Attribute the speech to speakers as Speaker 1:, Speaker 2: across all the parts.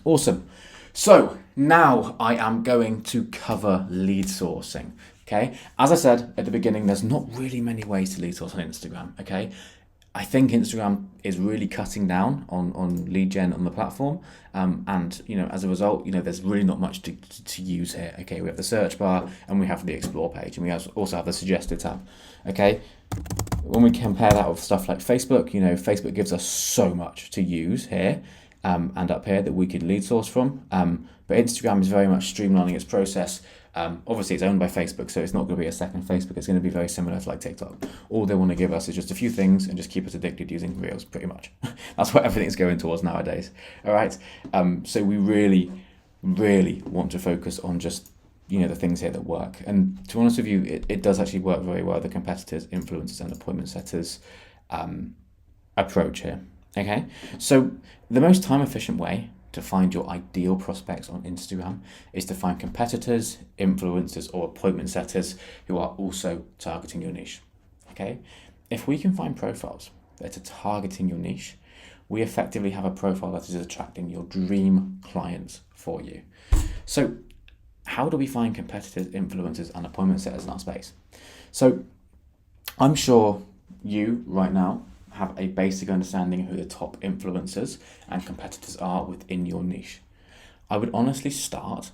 Speaker 1: Awesome. So now I am going to cover lead sourcing. Okay. As I said at the beginning, there's not really many ways to lead source on Instagram. Okay. I think Instagram is really cutting down on lead gen on the platform. And, as a result, there's really not much to use here. Okay. We have the search bar and we have the explore page and we also have the suggested tab. Okay. When we compare that with stuff like Facebook, Facebook gives us so much to use here. And up here that we could lead source from. But Instagram is very much streamlining its process. Obviously, it's owned by Facebook, so it's not going to be a second Facebook. It's going to be very similar to like TikTok. All they want to give us is just a few things and just keep us addicted using Reels, pretty much. That's what everything's going towards nowadays. All right. So we really, really want to focus on just the things here that work. And to be honest with you, it does actually work very well. The competitors, influencers, and appointment setters approach here. Okay, so the most time efficient way to find your ideal prospects on Instagram is to find competitors, influencers, or appointment setters who are also targeting your niche. Okay, if we can find profiles that are targeting your niche, we effectively have a profile that is attracting your dream clients for you. So how do we find competitors, influencers, and appointment setters in our space? So I'm sure you right now have a basic understanding of who the top influencers and competitors are within your niche. I would honestly start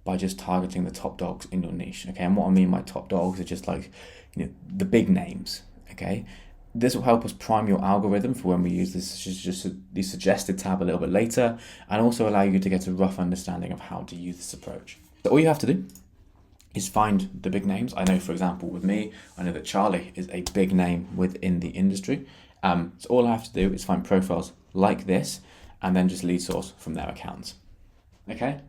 Speaker 1: by just targeting the top dogs in your niche. Okay, and what I mean by top dogs are just like the big names. Okay, this will help us prime your algorithm for when we use this the suggested tab a little bit later, and also allow you to get a rough understanding of how to use this approach. So all you have to do is find the big names. I know, for example, with me, I know that Charlie is a big name within the industry. So all I have to do is find profiles like this and then just lead source from their accounts. Okay?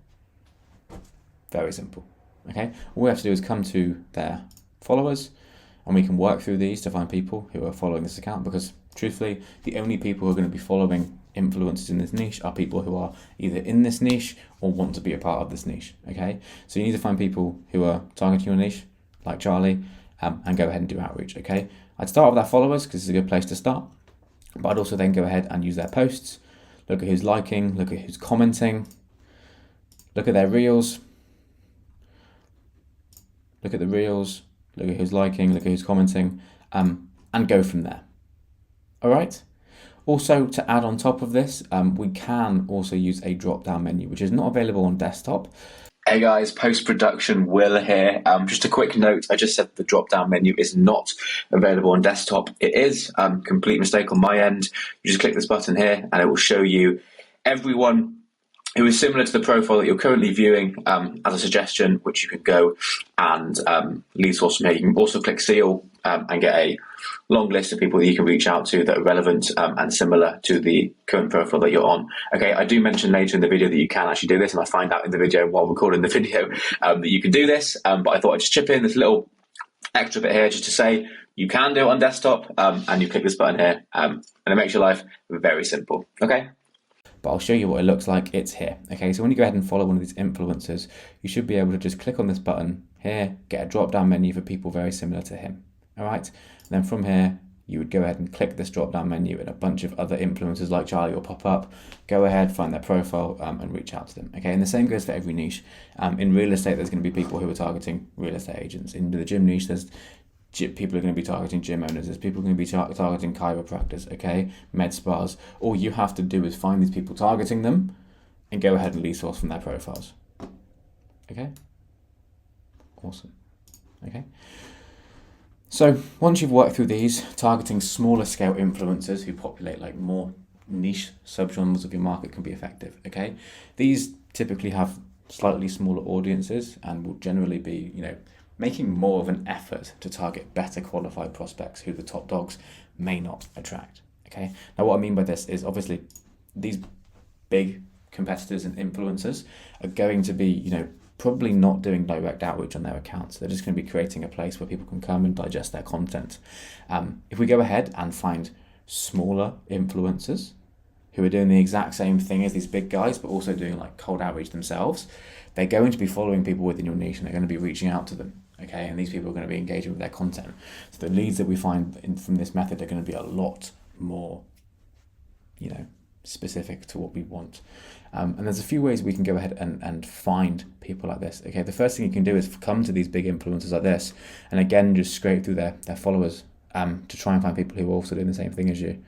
Speaker 1: Very simple. Okay? All we have to do is come to their followers and we can work through these to find people who are following this account, because truthfully, the only people who are going to be following influencers in this niche are people who are either in this niche or want to be a part of this niche. Okay? So you need to find people who are targeting your niche, like Charlie, and go ahead and do outreach. Okay? I'd start with our followers because it's a good place to start, but I'd also then go ahead and use their posts, look at who's liking, look at who's commenting, look at their reels, look at the reels, look at who's liking, look at who's commenting, and go from there. All right. Also, to add on top of this, we can also use a drop-down menu, which is not available on desktop. Hey guys, post-production Will here. Just a quick note, I just said the drop-down menu is not available on desktop. It is, complete mistake on my end. You just click this button here and it will show you everyone who is similar to the profile that you're currently viewing as a suggestion, which you can go and lead source from here. You can also click seal and get a long list of people that you can reach out to that are relevant and similar to the current profile that you're on. Okay, I do mention later in the video that you can actually do this, and I find out in the video while recording the video that you can do this, but I thought I'd just chip in this little extra bit here just to say you can do it on desktop, and you click this button here, and it makes your life very simple. Okay? But I'll show you what it looks like. It's here. Okay, so when you go ahead and follow one of these influencers, you should be able to just click on this button here, get a drop-down menu for people very similar to him. All right, and then from here, you would go ahead and click this drop-down menu and a bunch of other influencers like Charlie will pop up. Go ahead, find their profile and reach out to them. Okay, and the same goes for every niche. In real estate, there's going to be people who are targeting real estate agents. In the gym niche, there's people are going to be targeting gym owners. There's people going to be targeting chiropractors, okay, med spas. All you have to do is find these people targeting them and go ahead and lead source from their profiles. Okay? Awesome. Okay? So once you've worked through these, targeting smaller scale influencers who populate like more niche subgenres of your market can be effective, okay? These typically have slightly smaller audiences and will generally be, making more of an effort to target better qualified prospects who the top dogs may not attract. Okay. Now, what I mean by this is obviously these big competitors and influencers are going to be, probably not doing direct outreach on their accounts. They're just going to be creating a place where people can come and digest their content. If we go ahead and find smaller influencers who are doing the exact same thing as these big guys, but also doing like cold outreach themselves, they're going to be following people within your niche and they're going to be reaching out to them. Okay, and these people are going to be engaging with their content. So the leads that we find from this method are going to be a lot more, specific to what we want. And there's a few ways we can go ahead and find people like this. Okay, the first thing you can do is come to these big influencers like this, and again, just scrape through their followers to try and find people who are also doing the same thing as you.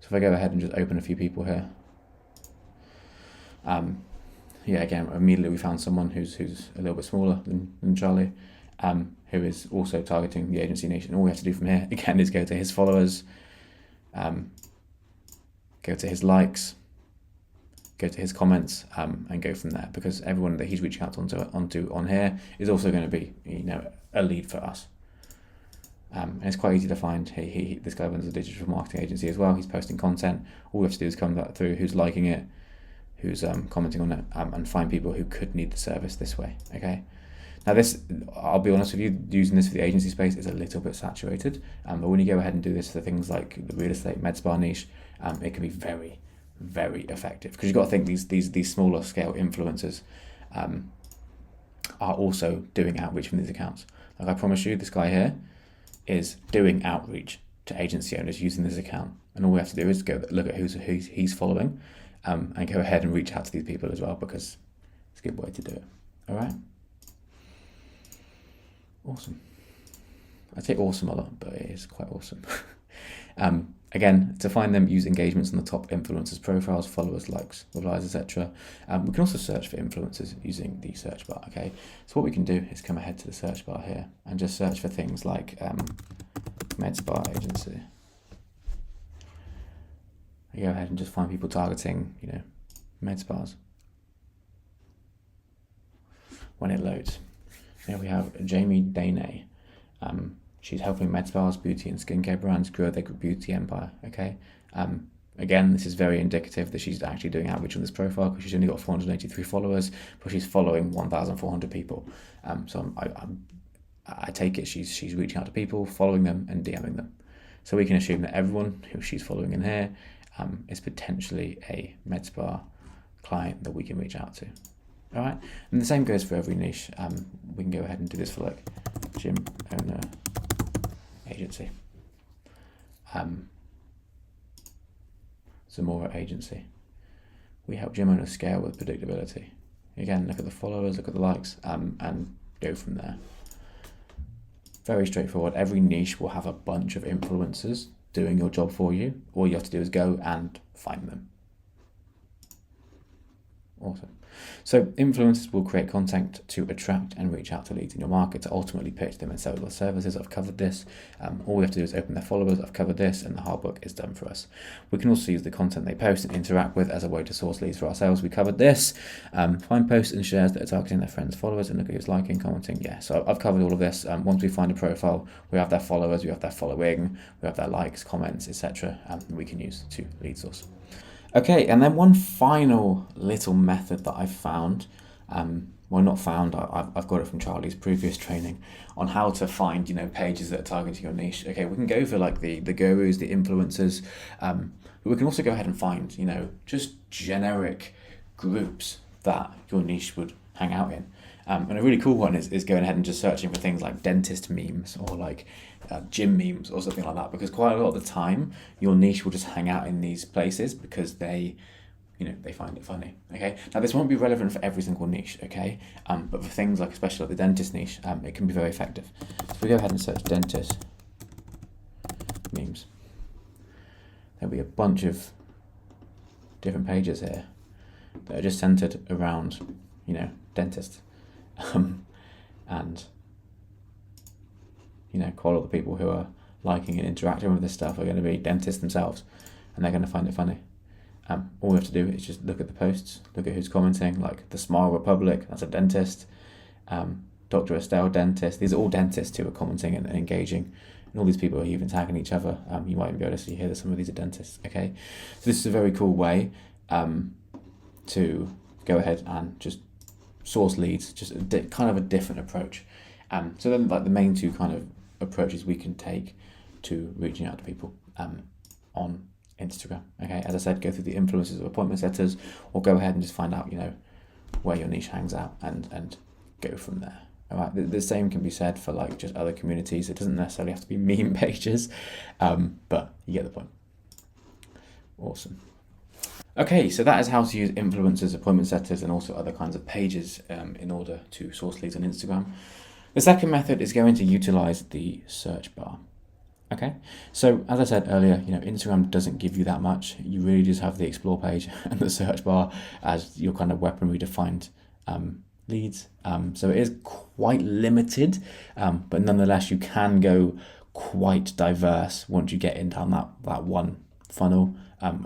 Speaker 1: So if I go ahead and just open a few people here, yeah, again, immediately we found someone who's a little bit smaller than Charlie, who is also targeting the agency niche. And all we have to do from here, again, is go to his followers, go to his likes, go to his comments, and go from there, because everyone that he's reaching out onto on here is also going to be, a lead for us. And it's quite easy to find. This guy runs a digital marketing agency as well. He's posting content. All we have to do is come back through who's liking it, who's commenting on it, and find people who could need the service this way. Okay. Now this, I'll be honest with you, using this for the agency space is a little bit saturated. But when you go ahead and do this for things like the real estate med spa niche, it can be very, very effective, because you've got to think these smaller scale influencers are also doing outreach from these accounts. Like I promise you, this guy here is doing outreach to agency owners using this account, and all we have to do is go look at who he's following, and go ahead and reach out to these people as well, because it's a good way to do it. All right. Awesome. I say awesome a lot, but it is quite awesome. Again, to find them, use engagements on the top influencers' profiles, followers, likes, replies, etc. We can also search for influencers using the search bar. Okay, so what we can do is come ahead to the search bar here and just search for things like med spa agency. I go ahead and just find people targeting, med spas. When it loads, here we have Jamie Dane. She's helping med spas, beauty and skincare brands grow their beauty empire. Okay. Again, this is very indicative that she's actually doing outreach on this profile, because she's only got 483 followers, but she's following 1,400 people. So I take it she's reaching out to people, following them, and DMing them. So we can assume that everyone who she's following in here is potentially a med spa client that we can reach out to. All right, and the same goes for every niche. We can go ahead and do this for like gym owner agency, Zamora agency. We help gym owners scale with predictability. Again, look at the followers, look at the likes, and go from there. Very straightforward. Every niche will have a bunch of influencers doing your job for you. All you have to do is go and find them. Awesome. So influencers will create content to attract and reach out to leads in your market to ultimately pitch them and sell your services. I've covered this. All we have to do is open their followers. I've covered this, and the hard work is done for us. We can also use the content they post and interact with as a way to source leads for ourselves. We covered this. Find posts and shares that are targeting their friends' followers and look at who's liking, commenting. Yeah, so I've covered all of this. Once we find a profile, we have their followers, we have their following, we have their likes, comments, etc. We can use to lead source. Okay, and then one final little method that I've found, well, not found, I've got it from Charlie's previous training on how to find, pages that are targeting your niche. Okay, we can go for like the gurus, the influencers, but we can also go ahead and find, just generic groups that your niche would hang out in. And a really cool one is going ahead and just searching for things like dentist memes or like gym memes or something like that, because quite a lot of the time your niche will just hang out in these places because they find it funny. Okay, now this won't be relevant for every single niche, okay, but for things like, especially like the dentist niche, it can be very effective. So we go ahead and search dentist memes. There'll be a bunch of different pages here that are just centered around dentists. And quite a lot of the people who are liking and interacting with this stuff are going to be dentists themselves, and they're going to find it funny. All we have to do is just look at the posts, look at who's commenting, like the Smile Republic, that's a dentist, Dr. Estelle, dentist. These are all dentists who are commenting and engaging, and all these people are even tagging each other. You might even be able to see here that some of these are dentists. Okay, so this is a very cool way to go ahead and just source leads, just kind of a different approach. So then, like the main two kind of approaches we can take to reaching out to people on Instagram. Okay, as I said, go through the influencers of appointment setters, or go ahead and just find out where your niche hangs out and go from there. All right, the same can be said for like just other communities. It doesn't necessarily have to be meme pages, but you get the point. Awesome. Okay, so that is how to use influencers, appointment setters, and also other kinds of pages in order to source leads on Instagram. The second method is going to utilize the search bar. Okay, so as I said earlier, Instagram doesn't give you that much. You really just have the explore page and the search bar as your kind of weaponry to find leads. So it is quite limited, but nonetheless, you can go quite diverse once you get in down that one funnel.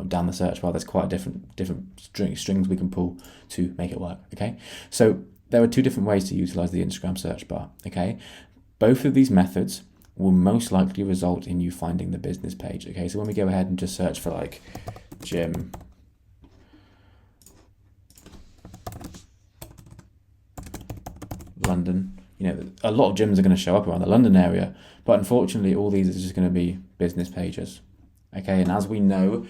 Speaker 1: Down the search bar, there's quite different strings we can pull to make it work. Okay, so there are two different ways to utilize the Instagram search bar. Okay, both of these methods will most likely result in you finding the business page. Okay, so when we go ahead and just search for like gym London, a lot of gyms are going to show up around the London area, but unfortunately all these are just going to be business pages. Okay, and as we know,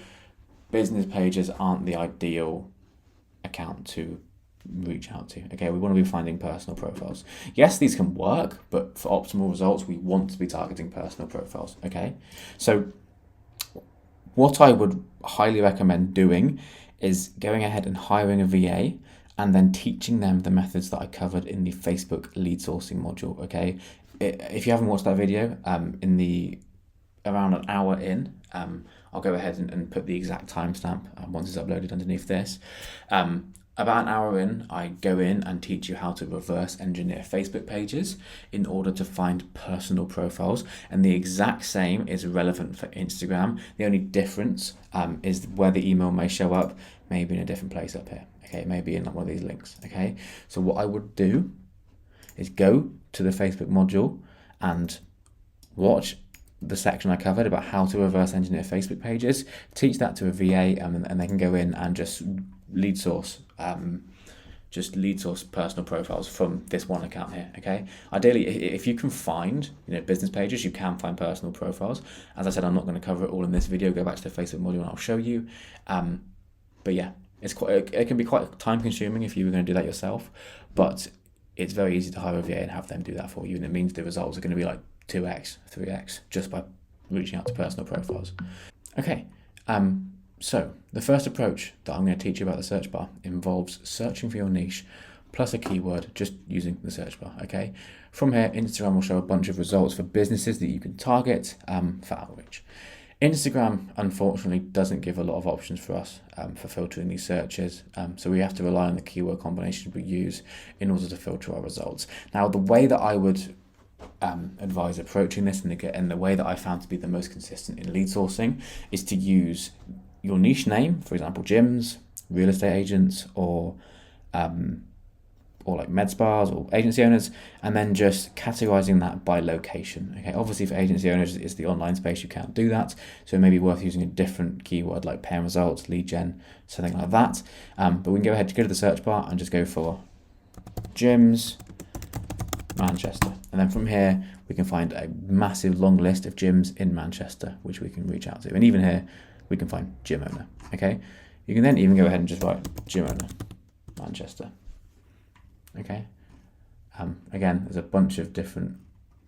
Speaker 1: business pages aren't the ideal account to reach out to. Okay, we want to be finding personal profiles. Yes, these can work, but for optimal results, we want to be targeting personal profiles. Okay, so what I would highly recommend doing is going ahead and hiring a VA and then teaching them the methods that I covered in the Facebook lead sourcing module. Okay, if you haven't watched that video, around an hour in, I'll go ahead and put the exact timestamp once it's uploaded underneath this. About an hour in, I go in and teach you how to reverse engineer Facebook pages in order to find personal profiles. And the exact same is relevant for Instagram. The only difference is where the email may show up, maybe in a different place up here. Okay, maybe in one of these links. Okay, so what I would do is go to the Facebook module and watch the section I covered about how to reverse engineer Facebook pages, teach that to a VA, and they can go in and just lead source personal profiles from this one account here. Okay, ideally, if you can find business pages, you can find personal profiles. As I said, I'm not going to cover it all in this video. Go back to the Facebook module and I'll show you. But yeah, it can be quite time consuming if you were going to do that yourself, but it's very easy to hire a VA and have them do that for you, and it means the results are going to be like 2x, 3x just by reaching out to personal profiles. Okay, so the first approach that I'm going to teach you about the search bar involves searching for your niche plus a keyword, just using the search bar. Okay, from here, Instagram will show a bunch of results for businesses that you can target for outreach. Instagram, unfortunately, doesn't give a lot of options for us for filtering these searches, so we have to rely on the keyword combinations we use in order to filter our results. Now, the way that I would advise approaching this, and the way that I found to be the most consistent in lead sourcing, is to use your niche name, for example, gyms, real estate agents, or like med spas or agency owners, and then just categorizing that by location. Okay, obviously for agency owners, it's the online space, you can't do that, so it may be worth using a different keyword like paying results, lead gen, something like that. But we can go ahead to go to the search bar and just go for gyms Manchester, and then from here we can find a massive long list of gyms in Manchester which we can reach out to, and even here we can find gym owner. Okay, you can then even go ahead and just write gym owner Manchester. Okay, again, there's a bunch of different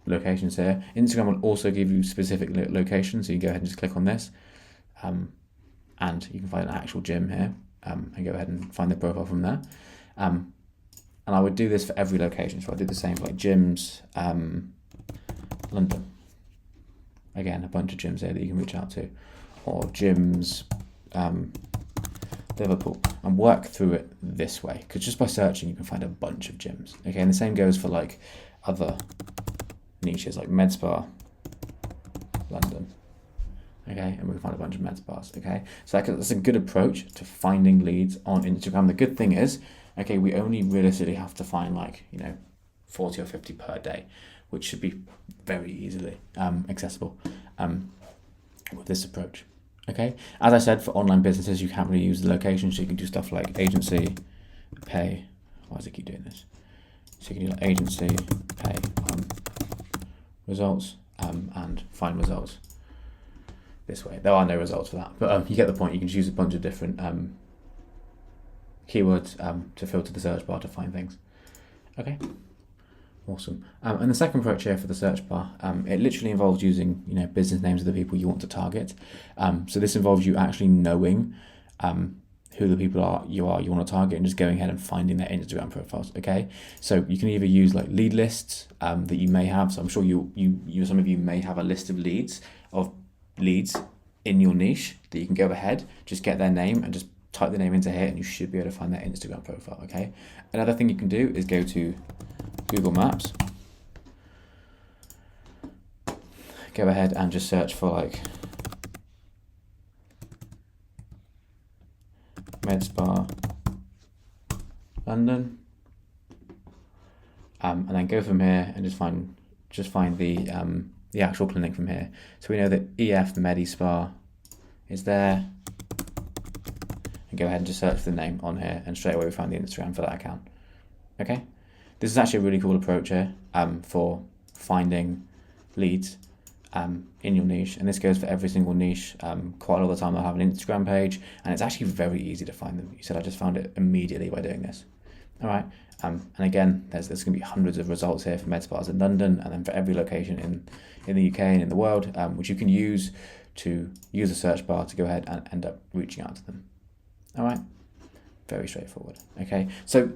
Speaker 1: locations here. Instagram will also give you specific locations, so you go ahead and just click on this, and you can find an actual gym here, and go ahead and find the profile from there. And I would do this for every location, so I do the same for like gyms, London. Again, a bunch of gyms here that you can reach out to, or gyms, Liverpool, and work through it this way, because just by searching you can find a bunch of gyms. Okay, and the same goes for like other niches like med spa London. Okay, and we can find a bunch of med spas. Okay, so that's a good approach to finding leads on Instagram. The good thing is, okay, we only realistically have to find like 40 or 50 per day, which should be very easily accessible with this approach. Okay, as I said, for online businesses, you can't really use the location, so you can do stuff like agency, pay. Why does it keep doing this? So you can do like agency, pay, results, and find results this way. There are no results for that, but you get the point. You can use a bunch of different keywords to filter the search bar to find things. Okay. Awesome. And the second approach here for the search bar, it literally involves using business names of the people you want to target. So this involves you actually knowing who the people are you want to target and just going ahead and finding their Instagram profiles. Okay, so you can either use like lead lists that you may have. So I'm sure you some of you may have a list of leads in your niche that you can go ahead, just get their name and just type the name into here, and you should be able to find their Instagram profile. Okay, another thing you can do is go to Google Maps, go ahead and just search for like med spa London, and then go from here and just find the actual clinic from here. So we know that EF Medi Spa is there, and go ahead and just search for the name on here, and straight away we find the Instagram for that account. Okay, this is actually a really cool approach here for finding leads in your niche, and this goes for every single niche. Quite a lot of the time I'll have an Instagram page, and it's actually very easy to find them. You said I just found it immediately by doing this. All right, and again, there's going to be hundreds of results here for med spas in London, and then for every location in the UK and in the world, which you can use to use a search bar to go ahead and end up reaching out to them. All right, very straightforward. Okay, so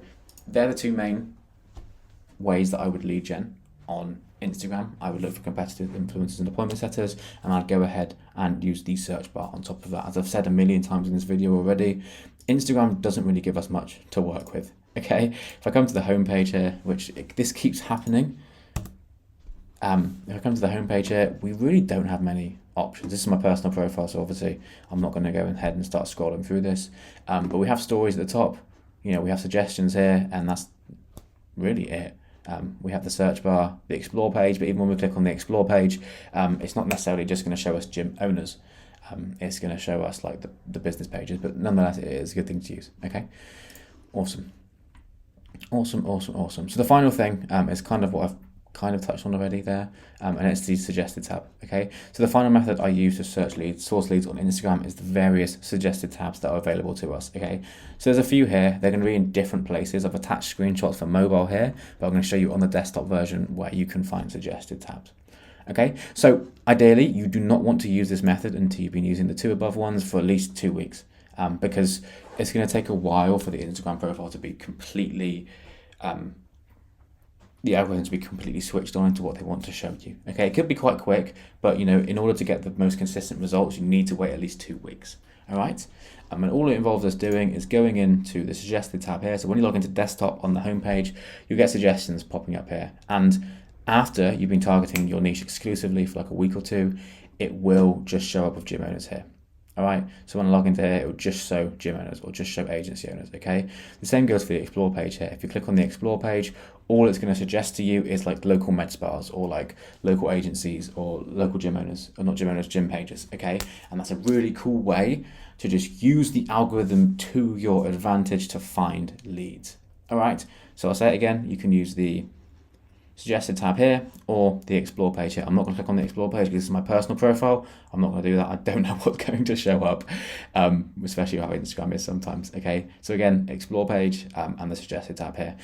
Speaker 1: they're the two main ways that I would lead gen on Instagram. I would look for competitive influencers and appointment setters, and I'd go ahead and use the search bar on top of that. As I've said a million times in this video already, Instagram doesn't really give us much to work with. Okay, if I come to the home page here, this keeps happening. If I come to the home page here, we really don't have many options. This is my personal profile, so obviously I'm not going to go ahead and start scrolling through this. But we have stories at the top. We have suggestions here, and that's really it. We have the search bar, the explore page, but even when we click on the explore page, it's not necessarily just going to show us gym owners. It's going to show us like the business pages, but nonetheless, it is a good thing to use. Okay, awesome. So the final thing is kind of what I've kind of touched on already there, and it's the suggested tab. Okay, so the final method I use to source leads on Instagram is the various suggested tabs that are available to us. Okay, so there's a few here. They're going to be in different places. I've attached screenshots for mobile here, but I'm going to show you on the desktop version where you can find suggested tabs. Okay, so ideally you do not want to use this method until you've been using the two above ones for at least 2 weeks, because it's going to take a while for the Instagram profile to be completely the algorithm to be completely switched on into what they want to show you. Okay, it could be quite quick, but in order to get the most consistent results, you need to wait at least 2 weeks. All right, and all it involves us doing is going into the suggested tab here. So when you log into desktop on the home page, you get suggestions popping up here, and after you've been targeting your niche exclusively for like a week or two, it will just show up with gym owners here. All right, so when I log into here, it will just show gym owners or just show agency owners. Okay, the same goes for the explore page here. If you click on the explore page, all it's going to suggest to you is like local med spas or like local agencies or local gym owners, or not gym owners, gym pages. Okay, and that's a really cool way to just use the algorithm to your advantage to find leads. All right, so I'll say it again. You can use the suggested tab here or the explore page here. I'm not going to click on the explore page because this is my personal profile. I'm not going to do that. I don't know what's going to show up, especially how Instagram is sometimes. Okay, so again, explore page and the suggested tab here.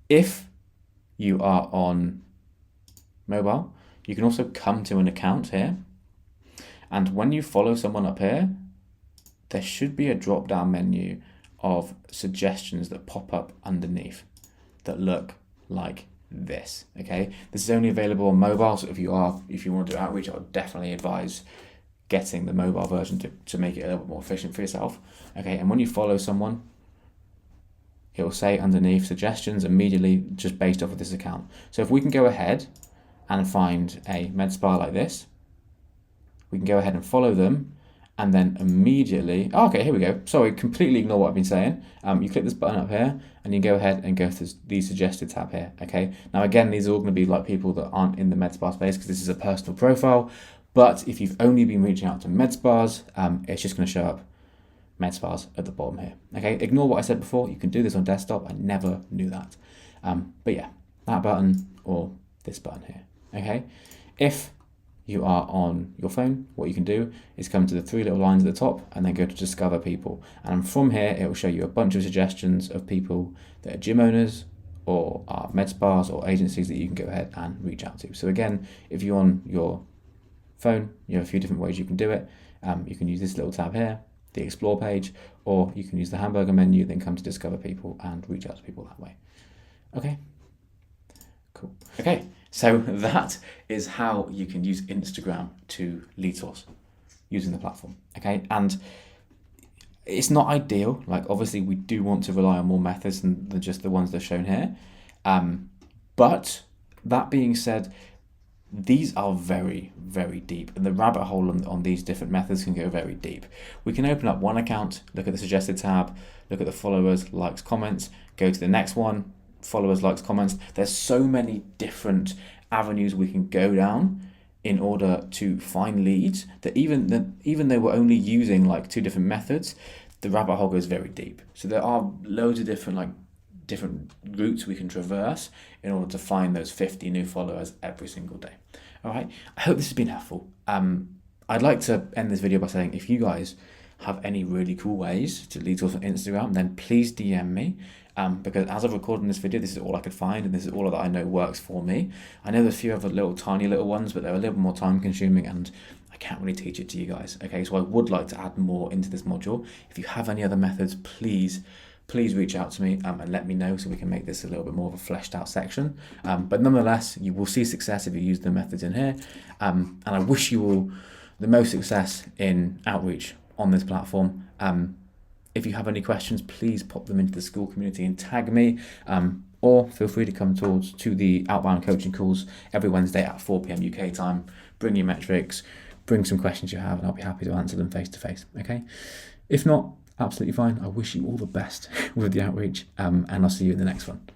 Speaker 1: If you are on mobile, you can also come to an account here, and when you follow someone up here, there should be a drop down menu of suggestions that pop up underneath that look like this. Okay, this is only available on mobile, so if you want to do outreach, I would definitely advise getting the mobile version to make it a little bit more efficient for yourself. Okay, and when you follow someone, it will say underneath suggestions immediately just based off of this account. So if we can go ahead and find a med spa like this, we can go ahead and follow them, and then immediately, okay, here we go. Sorry, completely ignore what I've been saying. You click this button up here, and you go ahead and go to the suggested tab here. Okay, now again, these are all going to be like people that aren't in the med spa space because this is a personal profile. But if you've only been reaching out to med spas, it's just going to show up med spas at the bottom here. Okay, ignore what I said before. You can do this on desktop. I never knew that. But yeah, that button or this button here. Okay, if you are on your phone, what you can do is come to the 3 little lines at the top and then go to discover people. And from here, it will show you a bunch of suggestions of people that are gym owners or are med spas or agencies that you can go ahead and reach out to. So again, if you're on your phone, you have a few different ways you can do it. You can use this little tab here, the explore page, or you can use the hamburger menu, then come to discover people and reach out to people that way. Okay, cool. Okay, so that is how you can use Instagram to lead source using the platform. Okay, and it's not ideal. Like, obviously we do want to rely on more methods than just the ones that are shown here. But that being said, these are very, very deep, and the rabbit hole on these different methods can go very deep. We can open up one account, look at the suggested tab, look at the followers, likes, comments, go to the next one, followers, likes, comments. There's so many different avenues we can go down in order to find leads that even though we're only using like 2 different methods, the rabbit hole goes very deep. So there are loads of different routes we can traverse in order to find those 50 new followers every single day. All right, I hope this has been helpful. I'd like to end this video by saying, if you guys have any really cool ways to lead source on Instagram, then please DM me. Because as of recording this video, this is all I could find, and this is all that I know works for me. I know there's a few other tiny little ones, but they're a little more time consuming, and I can't really teach it to you guys. Okay, so I would like to add more into this module. If you have any other methods, please reach out to me and let me know so we can make this a little bit more of a fleshed out section. But nonetheless, you will see success if you use the methods in here. And I wish you all the most success in outreach on this platform. If you have any questions, please pop them into the school community and tag me, or feel free to come to the outbound coaching calls every Wednesday at 4 p.m. UK time. Bring your metrics, bring some questions you have, and I'll be happy to answer them face to face. Okay? If not, absolutely fine. I wish you all the best with the outreach, and I'll see you in the next one.